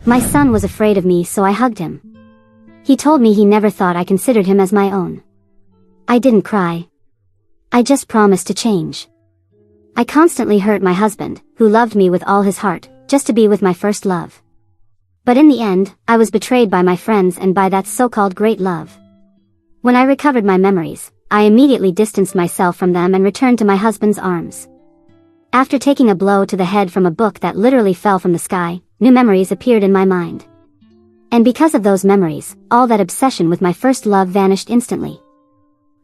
My son was afraid of me, so I hugged him. He told me he never thought I considered him as my own. I didn't cry. I just promised to change. I constantly hurt my husband, who loved me with all his heart, just to be with my first love. But in the end, I was betrayed by my friends and by that so-called great love. When I recovered my memories, I immediately distanced myself from them and returned to my husband's arms. After taking a blow to the head from a book that literally fell from the sky, new memories appeared in my mind. And because of those memories, all that obsession with my first love vanished instantly.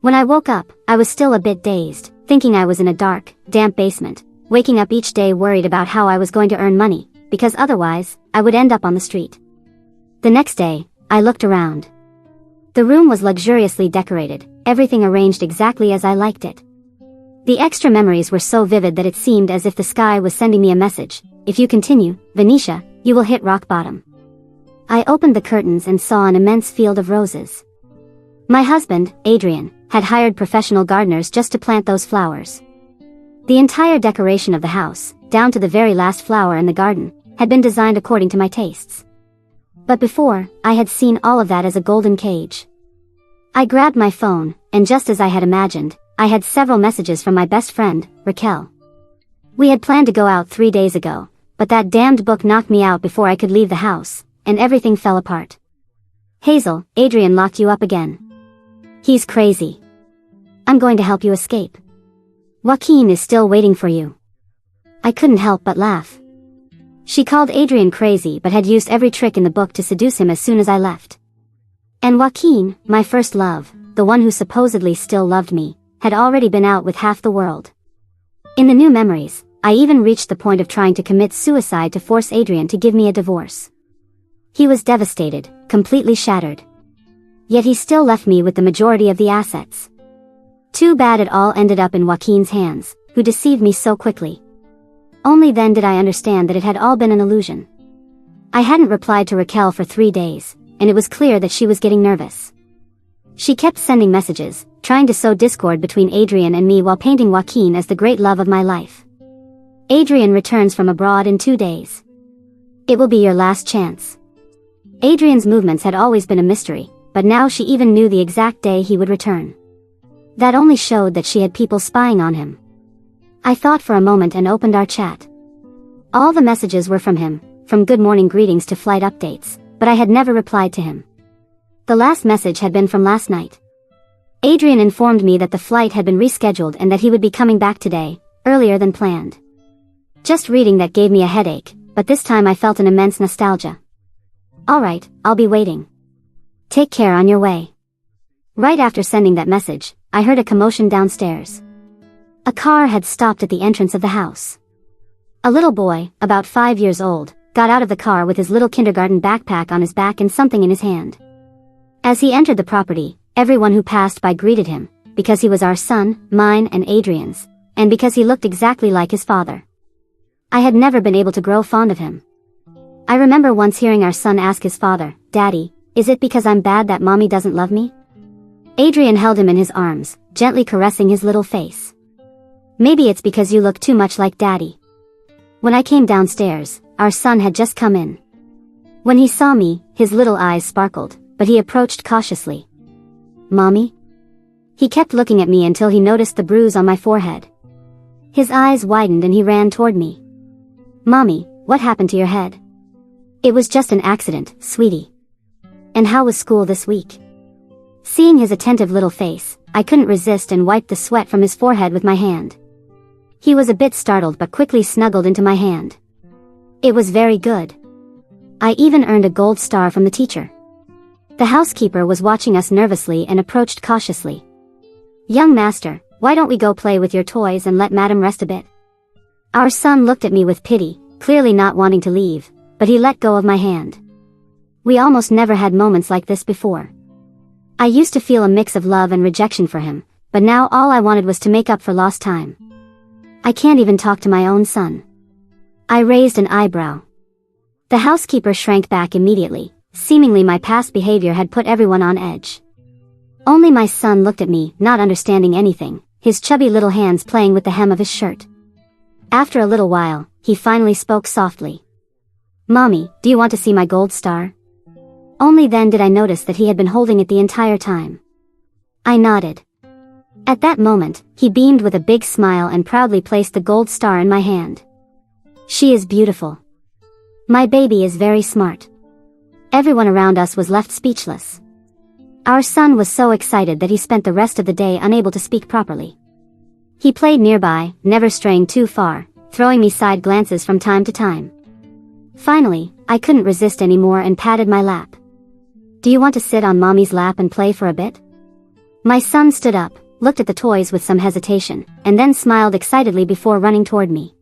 When I woke up, I was still a bit dazed, thinking I was in a dark, damp basement, waking up each day worried about how I was going to earn money, because otherwise, I would end up on the street. The next day, I looked around. The room was luxuriously decorated, everything arranged exactly as I liked it. The extra memories were so vivid that it seemed as if the sky was sending me a message: if you continue, Venetia, you will hit rock bottom. I opened the curtains and saw an immense field of roses. My husband, Adrian, had hired professional gardeners just to plant those flowers. The entire decoration of the house, down to the very last flower in the garden, had been designed according to my tastes. But before, I had seen all of that as a golden cage. I grabbed my phone, and just as I had imagined, I had several messages from my best friend, Raquel. We had planned to go out 3 days ago, but that damned book knocked me out before I could leave the house, and everything fell apart. Hazel, Adrian locked you up again. He's crazy. I'm going to help you escape. Joaquin is still waiting for you. I couldn't help but laugh. She called Adrian crazy but had used every trick in the book to seduce him as soon as I left. And Joaquin, my first love, the one who supposedly still loved me, had already been out with half the world. In the new memories, I even reached the point of trying to commit suicide to force Adrian to give me a divorce. He was devastated, completely shattered. Yet he still left me with the majority of the assets. Too bad it all ended up in Joaquin's hands, who deceived me so quickly. Only then did I understand that it had all been an illusion. I hadn't replied to Raquel for 3 days, and it was clear that she was getting nervous. She kept sending messages, trying to sow discord between Adrian and me while painting Joaquin as the great love of my life. Adrian returns from abroad in 2 days. It will be your last chance. Adrian's movements had always been a mystery, but now she even knew the exact day he would return. That only showed that she had people spying on him. I thought for a moment and opened our chat. All the messages were from him, from good morning greetings to flight updates, but I had never replied to him. The last message had been from last night. Adrian informed me that the flight had been rescheduled and that he would be coming back today, earlier than planned. Just reading that gave me a headache, but this time I felt an immense nostalgia. Alright, I'll be waiting. Take care on your way. Right after sending that message, I heard a commotion downstairs. A car had stopped at the entrance of the house. A little boy, about 5 years old, got out of the car with his little kindergarten backpack on his back and something in his hand. As he entered the property, everyone who passed by greeted him, because he was our son, mine and Adrian's, and because he looked exactly like his father. I had never been able to grow fond of him. I remember once hearing our son ask his father, "Daddy, is it because I'm bad that mommy doesn't love me?" Adrian held him in his arms, gently caressing his little face. "Maybe it's because you look too much like Daddy." When I came downstairs, our son had just come in. When he saw me, his little eyes sparkled, but he approached cautiously. "Mommy?" He kept looking at me until he noticed the bruise on my forehead. His eyes widened and he ran toward me. "Mommy, what happened to your head?" "It was just an accident, sweetie." "And how was school this week?" Seeing his attentive little face, I couldn't resist and wiped the sweat from his forehead with my hand. He was a bit startled but quickly snuggled into my hand. It was very good. I even earned a gold star from the teacher. The housekeeper was watching us nervously and approached cautiously. "Young master, why don't we go play with your toys and let madam rest a bit?" Our son looked at me with pity, clearly not wanting to leave, but he let go of my hand. We almost never had moments like this before. I used to feel a mix of love and rejection for him, but now all I wanted was to make up for lost time. I can't even talk to my own son. I raised an eyebrow. The housekeeper shrank back immediately. Seemingly my past behavior had put everyone on edge. Only my son looked at me, not understanding anything, his chubby little hands playing with the hem of his shirt. After a little while, he finally spoke softly. "Mommy, do you want to see my gold star?" Only then did I notice that he had been holding it the entire time. I nodded. At that moment, he beamed with a big smile and proudly placed the gold star in my hand. "She is beautiful. My baby is very smart." Everyone around us was left speechless. Our son was so excited that he spent the rest of the day unable to speak properly. He played nearby, never straying too far, throwing me side glances from time to time. Finally, I couldn't resist anymore and patted my lap. "Do you want to sit on Mommy's lap and play for a bit?" My son stood up, looked at the toys with some hesitation, and then smiled excitedly before running toward me.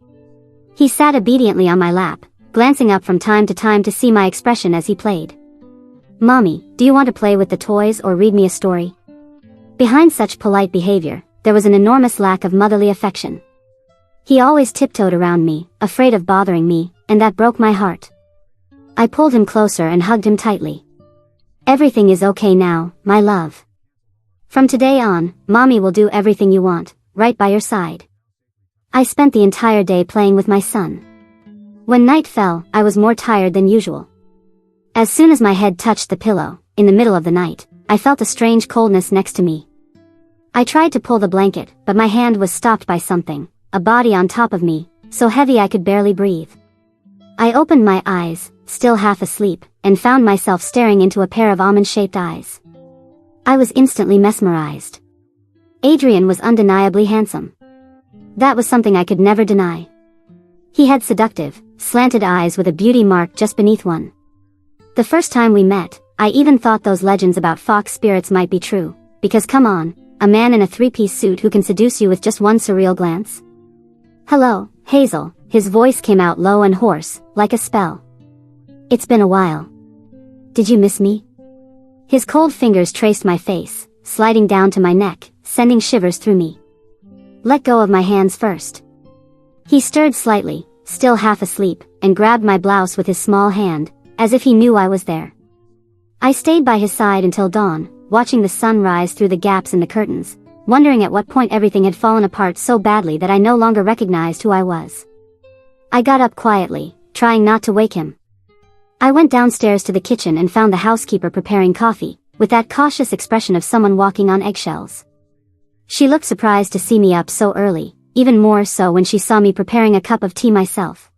He sat obediently on my lap, glancing up from time to time to see my expression as he played. "Mommy, do you want to play with the toys or read me a story?" Behind such polite behavior, there was an enormous lack of motherly affection. He always tiptoed around me, afraid of bothering me, and that broke my heart. I pulled him closer and hugged him tightly. "Everything is okay now, my love. From today on, Mommy will do everything you want, right by your side." I spent the entire day playing with my son. When night fell, I was more tired than usual. As soon as my head touched the pillow, in the middle of the night, I felt a strange coldness next to me. I tried to pull the blanket, but my hand was stopped by something, a body on top of me, so heavy I could barely breathe. I opened my eyes, still half asleep, and found myself staring into a pair of almond-shaped eyes. I was instantly mesmerized. Adrian was undeniably handsome. That was something I could never deny. He had seductive, slanted eyes with a beauty mark just beneath one. The first time we met, I even thought those legends about fox spirits might be true, because come on, a man in a three-piece suit who can seduce you with just one surreal glance? "Hello, Hazel," his voice came out low and hoarse, like a spell. "It's been a while. Did you miss me?" His cold fingers traced my face, sliding down to my neck, sending shivers through me. "Let go of my hands first." He stirred slightly, still half asleep, and grabbed my blouse with his small hand, as if he knew I was there. I stayed by his side until dawn, watching the sun rise through the gaps in the curtains, wondering at what point everything had fallen apart so badly that I no longer recognized who I was. I got up quietly, trying not to wake him. I went downstairs to the kitchen and found the housekeeper preparing coffee, with that cautious expression of someone walking on eggshells. She looked surprised to see me up so early, even more so when she saw me preparing a cup of tea myself.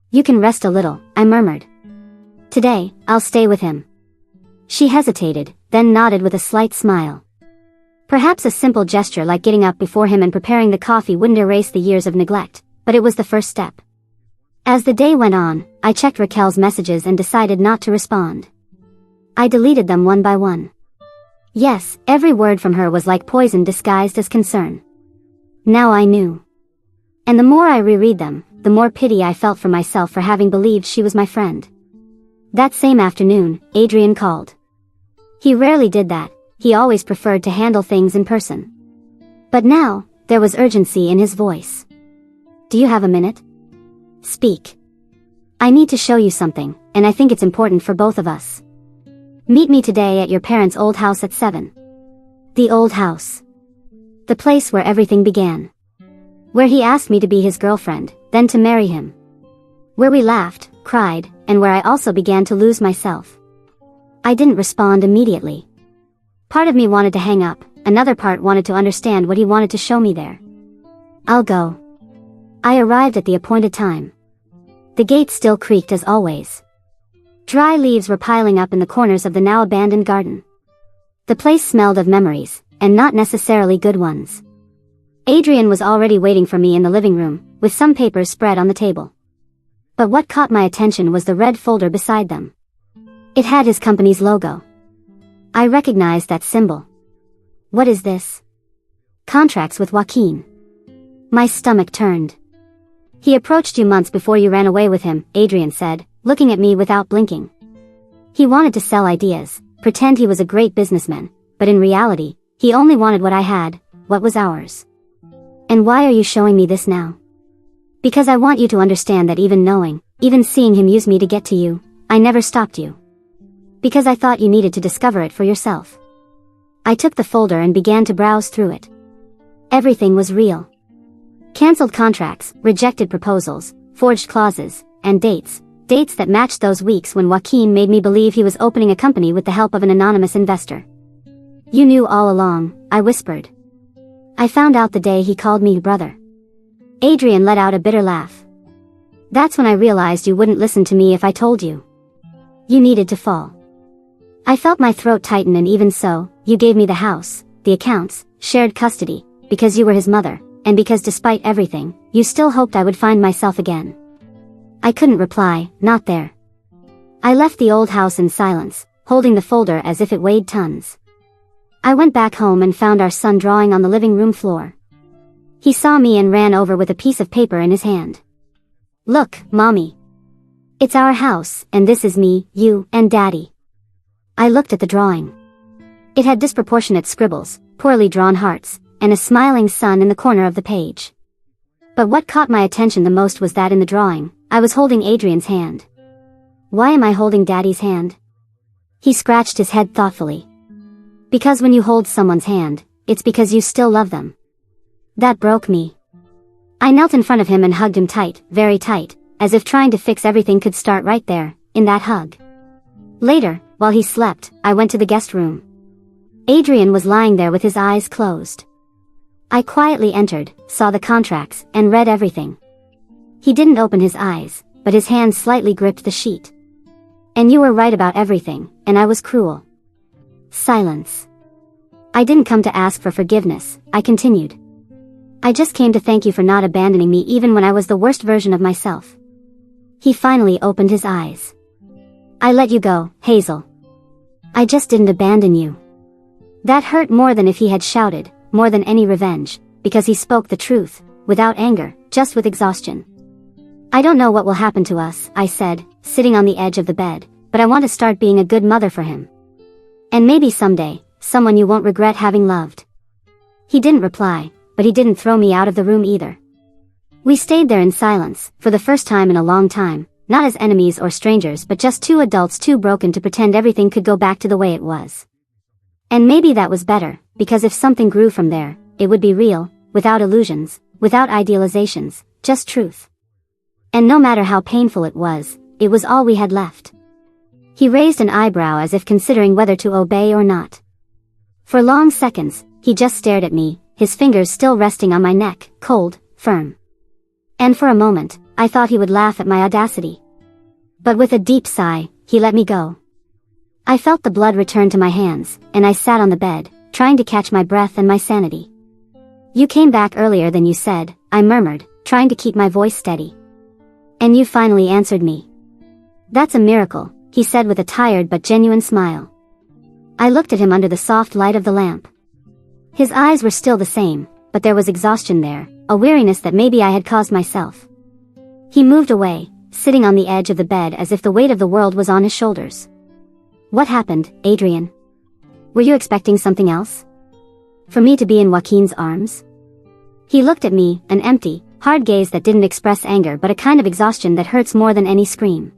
"You can rest a little," I murmured. "Today, I'll stay with him." She hesitated, then nodded with a slight smile. Perhaps a simple gesture like getting up before him and preparing the coffee wouldn't erase the years of neglect, but it was the first step. As the day went on, I checked Raquel's messages and decided not to respond. I deleted them one by one. Yes, every word from her was like poison disguised as concern. Now I knew. And the more I reread them, the more pity I felt for myself for having believed she was my friend. That same afternoon, Adrian called. He rarely did that, he always preferred to handle things in person. But now, there was urgency in his voice. "Do you have a minute?" "Speak. I need to show you something, and I think it's important for both of us. Meet me today at your parents' old house at 7. The old house. The place where everything began. Where he asked me to be his girlfriend, then to marry him. Where we laughed, cried, and where I also began to lose myself." I didn't respond immediately. Part of me wanted to hang up, another part wanted to understand what he wanted to show me there. "I'll go." I arrived at the appointed time. The gate still creaked as always. Dry leaves were piling up in the corners of the now abandoned garden. The place smelled of memories, and not necessarily good ones. Adrian was already waiting for me in the living room, with some papers spread on the table. But what caught my attention was the red folder beside them. It had his company's logo. I recognized that symbol. What is this? Contracts with Joaquin. My stomach turned. "He approached you months before you ran away with him," Adrian said, looking at me without blinking. "He wanted to sell ideas, pretend he was a great businessman, but in reality, he only wanted what I had, what was ours. And why are you showing me this now?" "Because I want you to understand that even knowing, even seeing him use me to get to you, I never stopped you. Because I thought you needed to discover it for yourself." I took the folder and began to browse through it. Everything was real. Cancelled contracts, rejected proposals, forged clauses, and dates, dates that matched those weeks when Joaquin made me believe he was opening a company with the help of an anonymous investor. You knew all along, I whispered. I found out the day he called me brother. Adrian let out a bitter laugh. That's when I realized you wouldn't listen to me if I told you. You needed to fall. I felt my throat tighten, and even so, you gave me the house, the accounts, shared custody, because you were his mother, and because despite everything, you still hoped I would find myself again. I couldn't reply, not there. I left the old house in silence, holding the folder as if it weighed tons. I went back home and found our son drawing on the living room floor. He saw me and ran over with a piece of paper in his hand. Look, Mommy. It's our house, and this is me, you, and Daddy. I looked at the drawing. It had disproportionate scribbles, poorly drawn hearts, and a smiling sun in the corner of the page. But what caught my attention the most was that in the drawing, I was holding Adrian's hand. Why am I holding Daddy's hand? He scratched his head thoughtfully. Because when you hold someone's hand, it's because you still love them. That broke me. I knelt in front of him and hugged him tight, very tight, as if trying to fix everything could start right there, in that hug. Later, while he slept, I went to the guest room. Adrian was lying there with his eyes closed. I quietly entered, saw the contracts, and read everything. He didn't open his eyes, but his hand slightly gripped the sheet. And you were right about everything, and I was cruel. Silence. I didn't come to ask for forgiveness, I continued. I just came to thank you for not abandoning me even when I was the worst version of myself. He finally opened his eyes. I let you go, Hazel. I just didn't abandon you. That hurt more than if he had shouted, more than any revenge, because he spoke the truth, without anger, just with exhaustion. I don't know what will happen to us, I said, sitting on the edge of the bed, but I want to start being a good mother for him. And maybe someday, someone you won't regret having loved. He didn't reply, but he didn't throw me out of the room either. We stayed there in silence, for the first time in a long time, not as enemies or strangers but just two adults too broken to pretend everything could go back to the way it was. And maybe that was better, because if something grew from there, it would be real, without illusions, without idealizations, just truth. And no matter how painful it was all we had left. He raised an eyebrow as if considering whether to obey or not. For long seconds, he just stared at me, his fingers still resting on my neck, cold, firm. And for a moment, I thought he would laugh at my audacity. But with a deep sigh, he let me go. I felt the blood return to my hands, and I sat on the bed, trying to catch my breath and my sanity. You came back earlier than you said, I murmured, trying to keep my voice steady. And you finally answered me. That's a miracle, he said with a tired but genuine smile. I looked at him under the soft light of the lamp. His eyes were still the same, but there was exhaustion there, a weariness that maybe I had caused myself. He moved away, sitting on the edge of the bed as if the weight of the world was on his shoulders. What happened, Adrian? Were you expecting something else? For me to be in Joaquin's arms? He looked at me, an empty, hard gaze that didn't express anger but a kind of exhaustion that hurts more than any scream.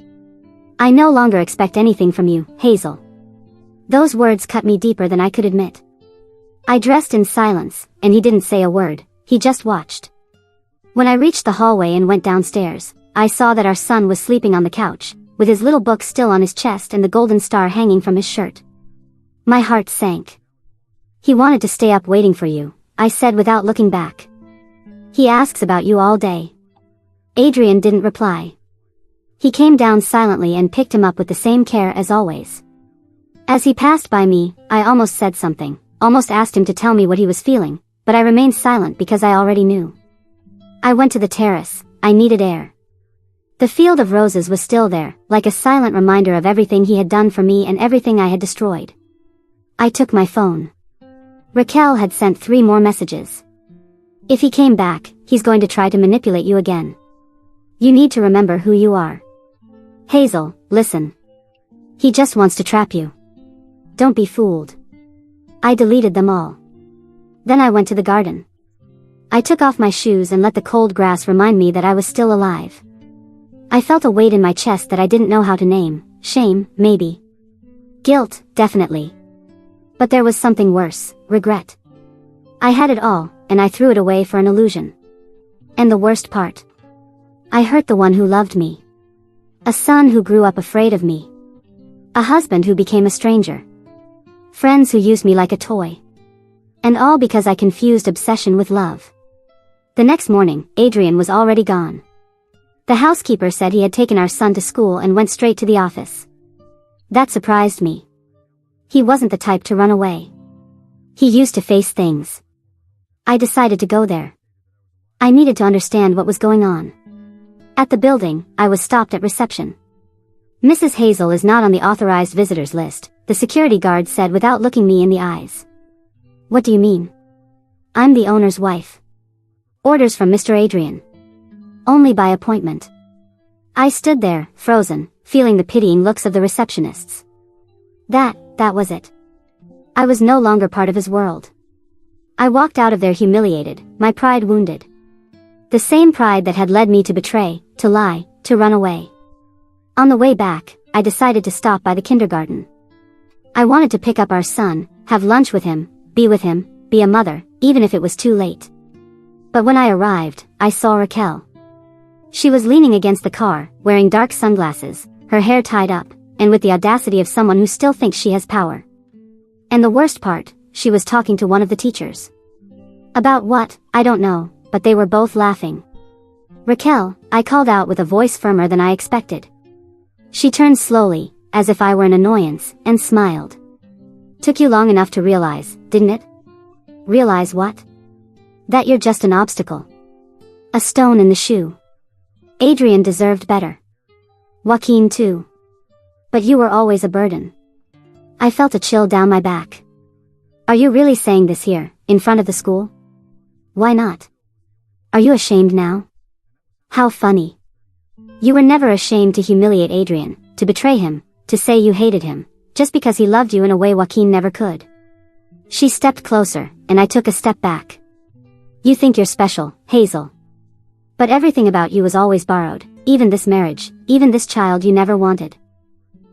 I no longer expect anything from you, Hazel. Those words cut me deeper than I could admit. I dressed in silence, and he didn't say a word, he just watched. When I reached the hallway and went downstairs, I saw that our son was sleeping on the couch, with his little book still on his chest and the golden star hanging from his shirt. My heart sank. He wanted to stay up waiting for you, I said without looking back. He asks about you all day. Adrian didn't reply. He came down silently and picked him up with the same care as always. As he passed by me, I almost said something, almost asked him to tell me what he was feeling, but I remained silent because I already knew. I went to the terrace, I needed air. The field of roses was still there, like a silent reminder of everything he had done for me and everything I had destroyed. I took my phone. Raquel had sent 3 more messages. If he came back, he's going to try to manipulate you again. You need to remember who you are. Hazel, listen. He just wants to trap you. Don't be fooled. I deleted them all. Then I went to the garden. I took off my shoes and let the cold grass remind me that I was still alive. I felt a weight in my chest that I didn't know how to name. Shame, maybe. Guilt, definitely. But there was something worse, regret. I had it all, and I threw it away for an illusion. And the worst part. I hurt the one who loved me. A son who grew up afraid of me. A husband who became a stranger. Friends who used me like a toy. And all because I confused obsession with love. The next morning, Adrian was already gone. The housekeeper said he had taken our son to school and went straight to the office. That surprised me. He wasn't the type to run away. He used to face things. I decided to go there. I needed to understand what was going on. At the building, I was stopped at reception. Mrs. Hazel is not on the authorized visitors list, the security guard said without looking me in the eyes. What do you mean? I'm the owner's wife. Orders from Mr. Adrian. Only by appointment. I stood there, frozen, feeling the pitying looks of the receptionists. That was it. I was no longer part of his world. I walked out of there humiliated, my pride wounded. The same pride that had led me to betray, to lie, to run away. On the way back, I decided to stop by the kindergarten. I wanted to pick up our son, have lunch with him, be a mother, even if it was too late. But when I arrived, I saw Raquel. She was leaning against the car, wearing dark sunglasses, her hair tied up, and with the audacity of someone who still thinks she has power. And the worst part, she was talking to one of the teachers. About what, I don't know, but they were both laughing. Raquel, I called out with a voice firmer than I expected. She turned slowly, as if I were an annoyance, and smiled. Took you long enough to realize, didn't it? Realize what? That you're just an obstacle. A stone in the shoe. Adrian deserved better. Joaquin too. But you were always a burden. I felt a chill down my back. Are you really saying this here, in front of the school? Why not? Are you ashamed now? How funny. You were never ashamed to humiliate Adrian, to betray him, to say you hated him, just because he loved you in a way Joaquin never could. She stepped closer, and I took a step back. You think you're special, Hazel. But everything about you was always borrowed, even this marriage, even this child you never wanted.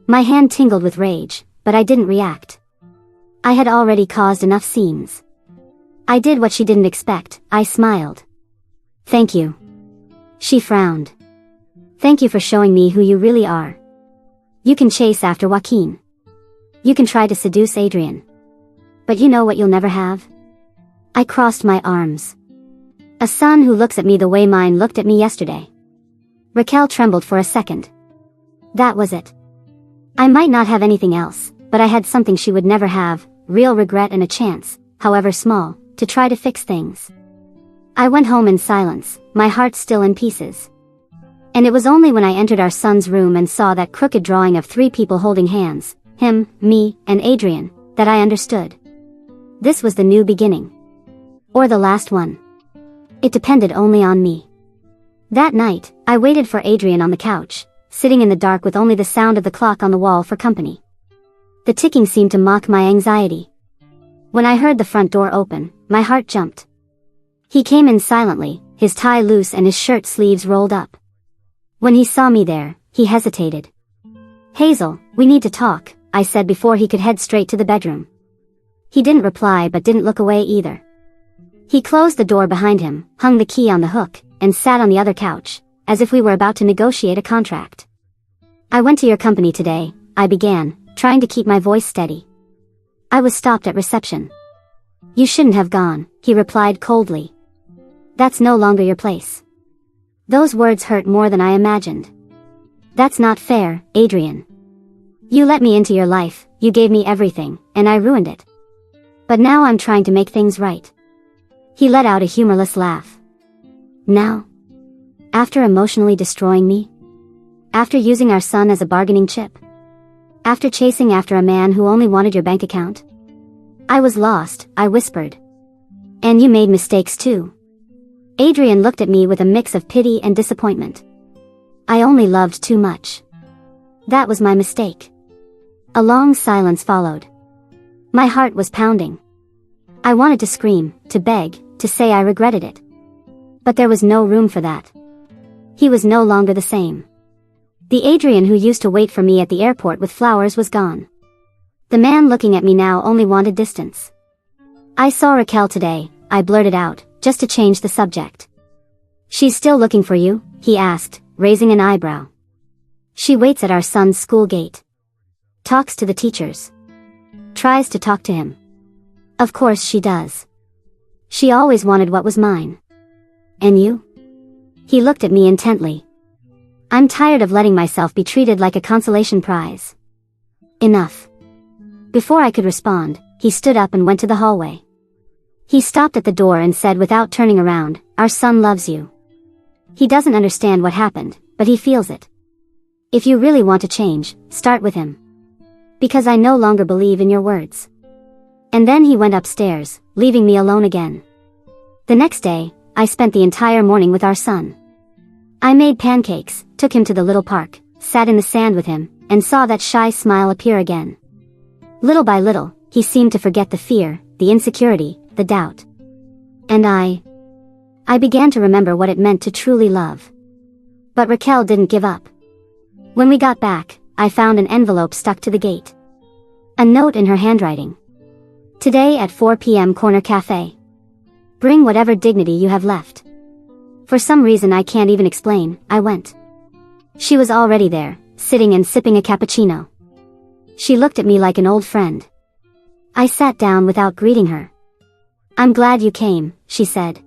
My hand tingled with rage, but I didn't react. I had already caused enough scenes. I did what she didn't expect, I smiled. Thank you. She frowned. Thank you for showing me who you really are. You can chase after Joaquin. You can try to seduce Adrian. But you know what you'll never have? I crossed my arms. A son who looks at me the way mine looked at me yesterday. Raquel trembled for a second. That was it. I might not have anything else, but I had something she would never have, real regret and a chance, however small, to try to fix things. I went home in silence, my heart still in pieces. And it was only when I entered our son's room and saw that crooked drawing of 3 people holding hands, him, me, and Adrian, that I understood. This was the new beginning. Or the last one. It depended only on me. That night, I waited for Adrian on the couch, sitting in the dark with only the sound of the clock on the wall for company. The ticking seemed to mock my anxiety. When I heard the front door open, my heart jumped. He came in silently, his tie loose and his shirt sleeves rolled up. When he saw me there, he hesitated. Hazel, we need to talk, I said before he could head straight to the bedroom. He didn't reply but didn't look away either. He closed the door behind him, hung the key on the hook, and sat on the other couch, as if we were about to negotiate a contract. I went to your company today, I began, trying to keep my voice steady. I was stopped at reception. You shouldn't have gone, he replied coldly. That's no longer your place. Those words hurt more than I imagined. That's not fair, Adrian. You let me into your life, you gave me everything, and I ruined it. But now I'm trying to make things right. He let out a humorless laugh. Now? After emotionally destroying me? After using our son as a bargaining chip? After chasing after a man who only wanted your bank account? I was lost, I whispered. And you made mistakes too. Adrian looked at me with a mix of pity and disappointment. I only loved too much. That was my mistake. A long silence followed. My heart was pounding. I wanted to scream, to beg, to say I regretted it. But there was no room for that. He was no longer the same. The Adrian who used to wait for me at the airport with flowers was gone. The man looking at me now only wanted distance. I saw Raquel today, I blurted out, just to change the subject. She's still looking for you? He asked, raising an eyebrow. She waits at our son's school gate. Talks to the teachers. Tries to talk to him. Of course she does. She always wanted what was mine. And you? He looked at me intently. I'm tired of letting myself be treated like a consolation prize. Enough. Before I could respond, he stood up and went to the hallway. He stopped at the door and said without turning around, "Our son loves you. He doesn't understand what happened, but he feels it. If you really want to change, start with him. Because I no longer believe in your words." And then he went upstairs, leaving me alone again. The next day, I spent the entire morning with our son. I made pancakes, took him to the little park, sat in the sand with him, and saw that shy smile appear again. Little by little, he seemed to forget the fear, the insecurity, the doubt. And I began to remember what it meant to truly love. But Raquel didn't give up. When we got back, I found an envelope stuck to the gate. A note in her handwriting. "Today at 4 p.m. Corner Cafe. Bring whatever dignity you have left." For some reason I can't even explain, I went. She was already there, sitting and sipping a cappuccino. She looked at me like an old friend. I sat down without greeting her. "I'm glad you came," she said.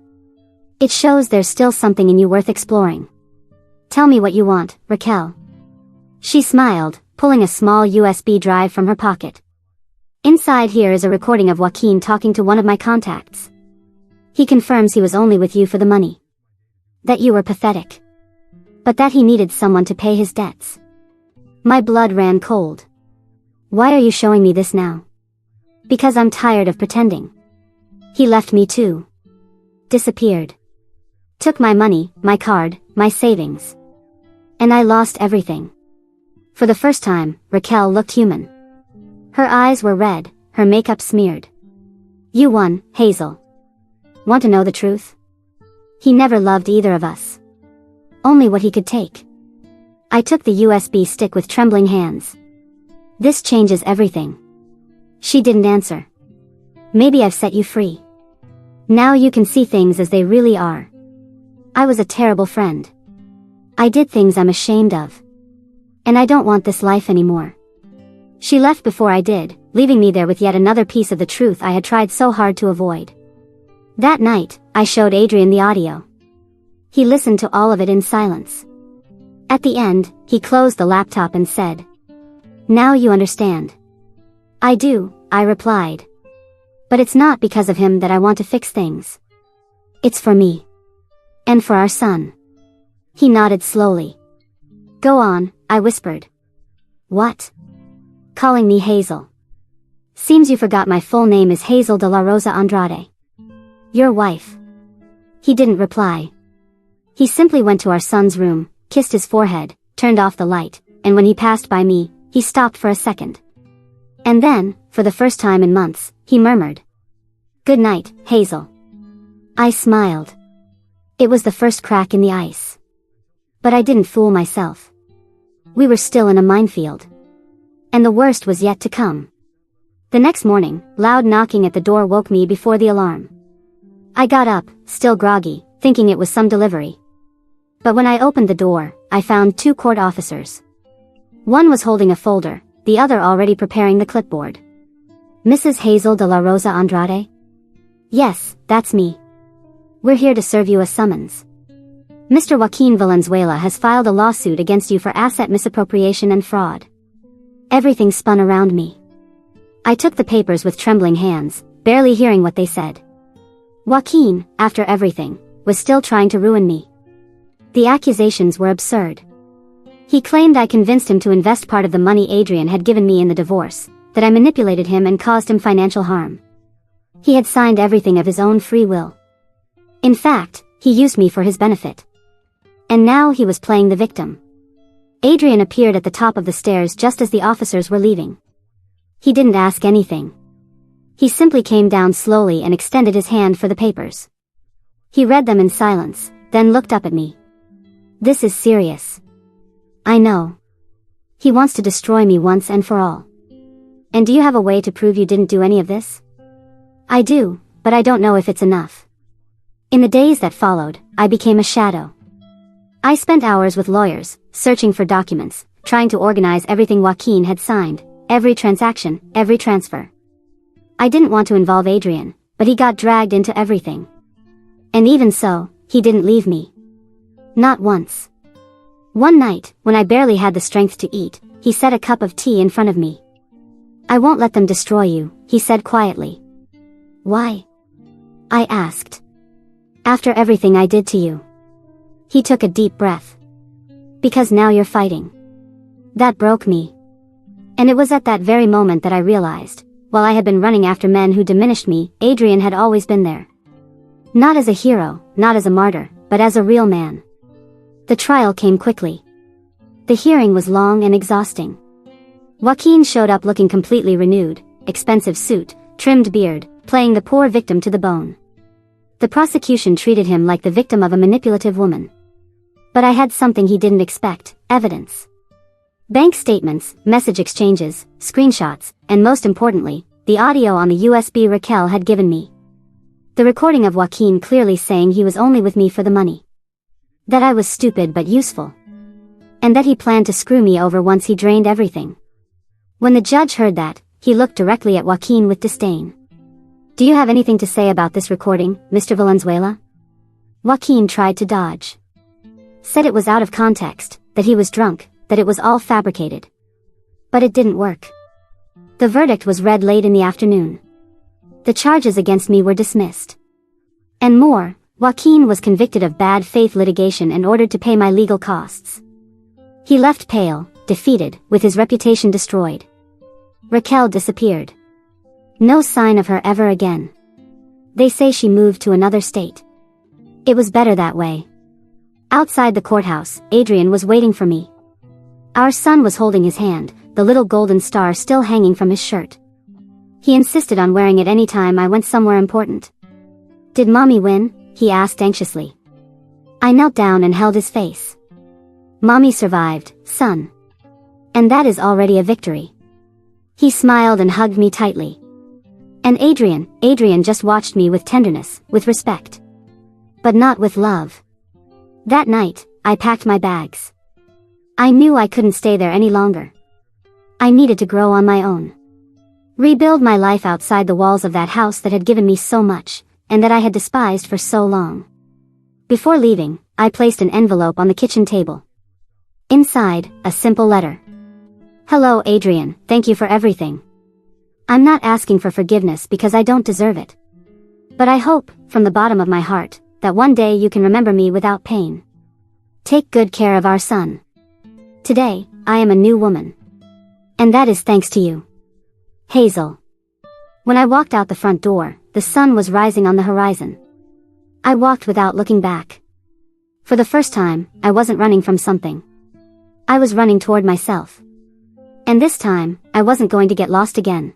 "It shows there's still something in you worth exploring. Tell me what you want, Raquel." She smiled, pulling a small USB drive from her pocket. "Inside here is a recording of Joaquin talking to one of my contacts. He confirms he was only with you for the money. That you were pathetic. But that he needed someone to pay his debts." My blood ran cold. "Why are you showing me this now?" "Because I'm tired of pretending. He left me too. Disappeared. Took my money, my card, my savings. And I lost everything." For the first time, Raquel looked human. Her eyes were red, her makeup smeared. "You won, Hazel. Want to know the truth? He never loved either of us. Only what he could take." I took the USB stick with trembling hands. "This changes everything." She didn't answer. "Maybe I've set you free. Now you can see things as they really are. I was a terrible friend. I did things I'm ashamed of. And I don't want this life anymore." She left before I did, leaving me there with yet another piece of the truth I had tried so hard to avoid. That night, I showed Adrian the audio. He listened to all of it in silence. At the end, he closed the laptop and said, "Now you understand." "I do," I replied. "But it's not because of him that I want to fix things. It's for me. And for our son." He nodded slowly. "Go on," I whispered. "What?" "Calling me Hazel. Seems you forgot my full name is Hazel de la Rosa Andrade. Your wife." He didn't reply. He simply went to our son's room, kissed his forehead, turned off the light, and when he passed by me, he stopped for a second. And then, for the first time in months, he murmured, "Good night, Hazel." I smiled. It was the first crack in the ice. But I didn't fool myself. We were still in a minefield. And the worst was yet to come. The next morning, loud knocking at the door woke me before the alarm. I got up, still groggy, thinking it was some delivery. But when I opened the door, I found 2 court officers. One was holding a folder, the other already preparing the clipboard. "Mrs. Hazel de la Rosa Andrade?" "Yes, that's me. We're here to serve you a summons. Mr. Joaquin Valenzuela has filed a lawsuit against you for asset misappropriation and fraud." Everything spun around me. I took the papers with trembling hands, barely hearing what they said. Joaquin, after everything, was still trying to ruin me. The accusations were absurd. He claimed I convinced him to invest part of the money Adrian had given me in the divorce, that I manipulated him and caused him financial harm. He had signed everything of his own free will. In fact, he used me for his benefit. And now he was playing the victim. Adrian appeared at the top of the stairs just as the officers were leaving. He didn't ask anything. He simply came down slowly and extended his hand for the papers. He read them in silence, then looked up at me. "This is serious. I know. He wants to destroy me once and for all. And do you have a way to prove you didn't do any of this?" "I do, but I don't know if it's enough." In the days that followed, I became a shadow. I spent hours with lawyers, searching for documents, trying to organize everything Joaquin had signed, every transaction, every transfer. I didn't want to involve Adrian, but he got dragged into everything. And even so, he didn't leave me. Not once. One night, when I barely had the strength to eat, he set a cup of tea in front of me. "I won't let them destroy you," he said quietly. "Why?" I asked. "After everything I did to you." He took a deep breath. "Because now you're fighting." That broke me. And it was at that very moment that I realized, while I had been running after men who diminished me, Adrian had always been there. Not as a hero, not as a martyr, but as a real man. The trial came quickly. The hearing was long and exhausting. Joaquin showed up looking completely renewed, expensive suit, trimmed beard, playing the poor victim to the bone. The prosecution treated him like the victim of a manipulative woman. But I had something he didn't expect: evidence. Bank statements, message exchanges, screenshots, and most importantly, the audio on the USB Raquel had given me. The recording of Joaquin clearly saying he was only with me for the money. That I was stupid but useful. And that he planned to screw me over once he drained everything. When the judge heard that, he looked directly at Joaquin with disdain. "Do you have anything to say about this recording, Mr. Valenzuela?" Joaquin tried to dodge. Said it was out of context, that he was drunk, that it was all fabricated. But it didn't work. The verdict was read late in the afternoon. The charges against me were dismissed. And more, Joaquin was convicted of bad faith litigation and ordered to pay my legal costs. He left pale, defeated, with his reputation destroyed. Raquel disappeared. No sign of her ever again. They say she moved to another state. It was better that way. Outside the courthouse, Adrian was waiting for me. Our son was holding his hand, the little golden star still hanging from his shirt. He insisted on wearing it any time I went somewhere important. "Did Mommy win?" he asked anxiously. I knelt down and held his face. "Mommy survived, son. And that is already a victory." He smiled and hugged me tightly. And Adrian just watched me with tenderness, with respect. But not with love. That night, I packed my bags. I knew I couldn't stay there any longer. I needed to grow on my own. Rebuild my life outside the walls of that house that had given me so much, and that I had despised for so long. Before leaving, I placed an envelope on the kitchen table. Inside, a simple letter. "Hello Adrian, thank you for everything. I'm not asking for forgiveness because I don't deserve it. But I hope, from the bottom of my heart, that one day you can remember me without pain. Take good care of our son. Today, I am a new woman. And that is thanks to you. Hazel." When I walked out the front door, the sun was rising on the horizon. I walked without looking back. For the first time, I wasn't running from something. I was running toward myself. And this time, I wasn't going to get lost again.